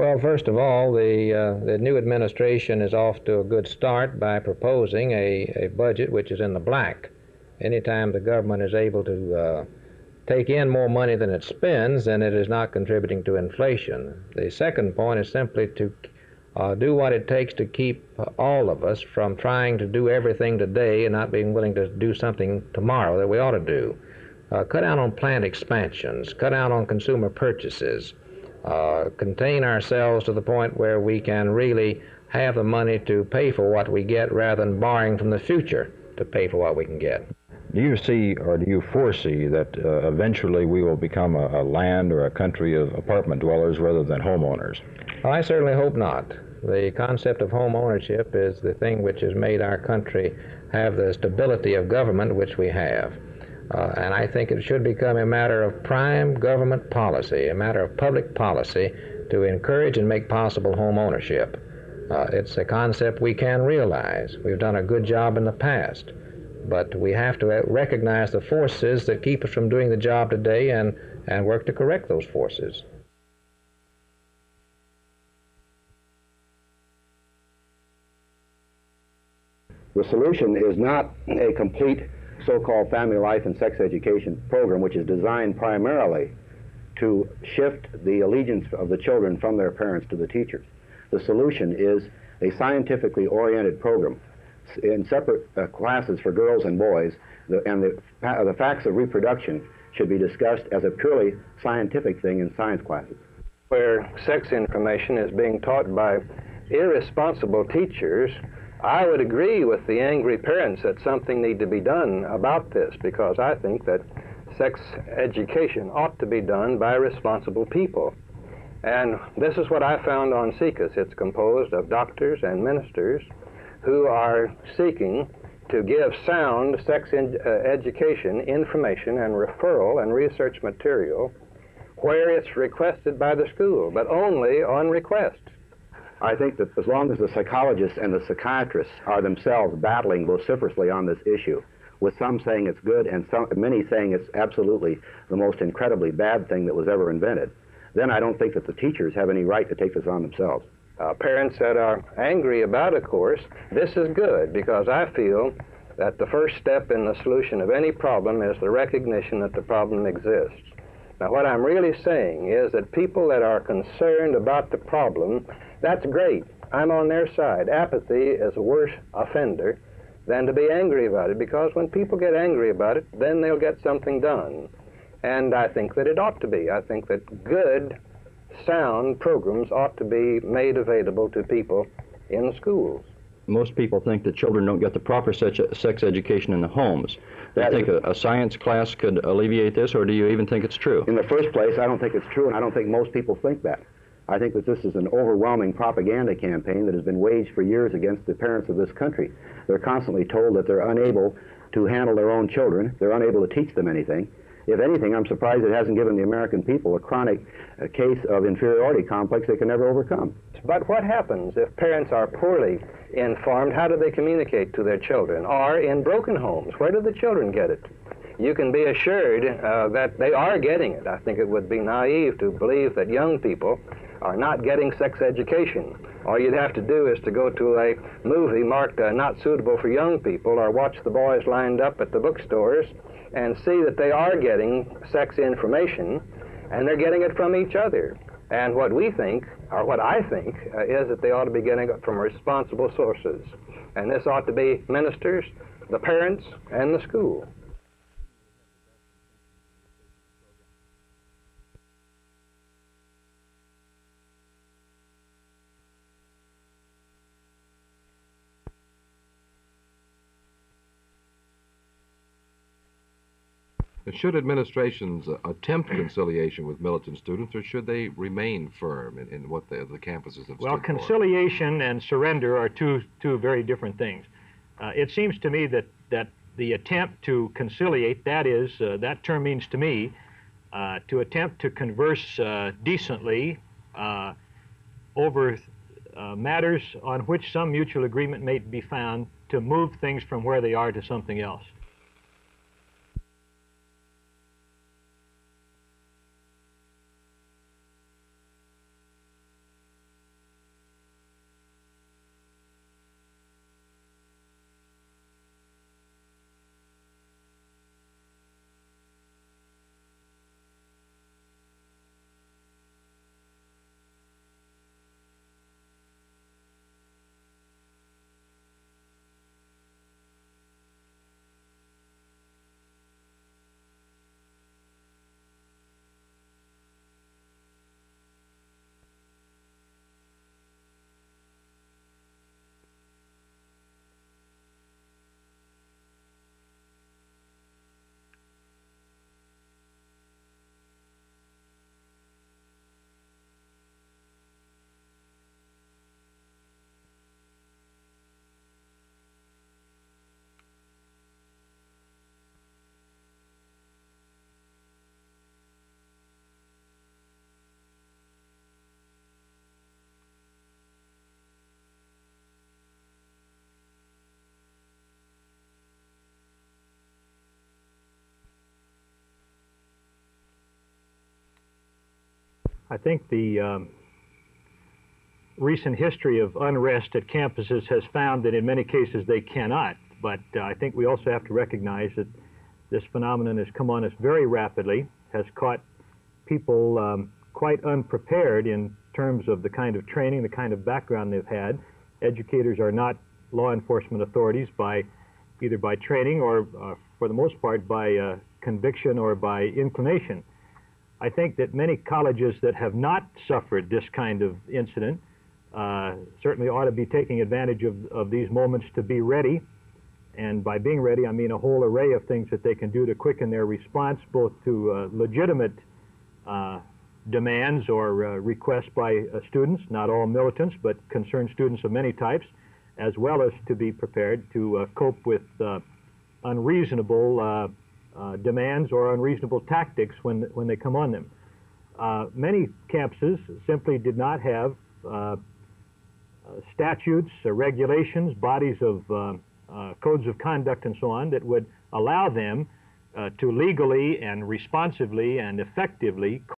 Well, first of all, the new administration is off to a good start by proposing a budget which is in the black. Anytime the government is able to take in more money than it spends, then it is not contributing to inflation. The second point is simply to do what it takes to keep all of us from trying to do everything today and not being willing to do something tomorrow that we ought to do. Cut down on plant expansions, cut down on consumer purchases, contain ourselves to the point where we can really have the money to pay for what we get rather than borrowing from the future to pay for what we can get. Do you see or do you foresee that eventually we will become a land or a country of apartment dwellers rather than homeowners? Well, I certainly hope not. The concept of home ownership is the thing which has made our country have the stability of government which we have. And I think it should become a matter of prime government policy, a matter of public policy to encourage and make possible home ownership. It's a concept we can realize. We've done a good job in the past, but we have to recognize the forces that keep us from doing the job today and work to correct those forces. The solution is not a complete so-called family life and sex education program, which is designed primarily to shift the allegiance of the children from their parents to the teachers. The solution is a scientifically oriented program in separate classes for girls and boys, and the facts of reproduction should be discussed as a purely scientific thing in science classes. Where sex information is being taught by irresponsible teachers, I would agree with the angry parents that something need to be done about this, because I think that sex education ought to be done by responsible people. And this is what I found on SECUS. It's composed of doctors and ministers who are seeking to give sound sex education information and referral and research material where it's requested by the school, but only on request. I think that as long as the psychologists and the psychiatrists are themselves battling vociferously on this issue, with some saying it's good and many saying it's absolutely the most incredibly bad thing that was ever invented, then I don't think that the teachers have any right to take this on themselves. Parents that are angry about a course, this is good, because I feel that the first step in the solution of any problem is the recognition that the problem exists. Now, what I'm really saying is that people that are concerned about the problem, that's great. I'm on their side. Apathy is a worse offender than to be angry about it, because when people get angry about it, then they'll get something done. And I think that it ought to be. I think that good, sound programs ought to be made available to people in the schools. Most people think that children don't get the proper sex education in the homes. Do you think a science class could alleviate this, or do you even think it's true? In the first place, I don't think it's true, and I don't think most people think that. I think that this is an overwhelming propaganda campaign that has been waged for years against the parents of this country. They're constantly told that they're unable to handle their own children. They're unable to teach them anything. If anything, I'm surprised it hasn't given the American people a chronic case of inferiority complex they can never overcome. But what happens if parents are poorly informed? How do they communicate to their children? Or in broken homes, where do the children get it? You can be assured that they are getting it. I think it would be naive to believe that young people are not getting sex education. All you'd have to do is to go to a movie marked not suitable for young people, or watch the boys lined up at the bookstores and see that they are getting sex information, and they're getting it from each other. And what we think, or what I think, is that they ought to be getting it from responsible sources. And this ought to be ministers, the parents, and the school. Should administrations attempt conciliation with militant students, or should they remain firm in what the campuses have Well, stood conciliation and surrender are two very different things. It seems to me that the attempt to conciliate, that term means to me, to attempt to converse decently over matters on which some mutual agreement may be found, to move things from where they are to something else. I think the recent history of unrest at campuses has found that in many cases they cannot. But I think we also have to recognize that this phenomenon has come on us very rapidly, has caught people quite unprepared in terms of the kind of training, the kind of background they've had. Educators are not law enforcement authorities either by training or, for the most part, by conviction or by inclination. I think that many colleges that have not suffered this kind of incident certainly ought to be taking advantage of these moments to be ready. And by being ready, I mean a whole array of things that they can do to quicken their response, both to legitimate demands or requests by students, not all militants, but concerned students of many types, as well as to be prepared to cope with unreasonable demands or unreasonable tactics when they come on them. Many campuses simply did not have statutes, regulations, bodies of codes of conduct and so on that would allow them to legally and responsively and effectively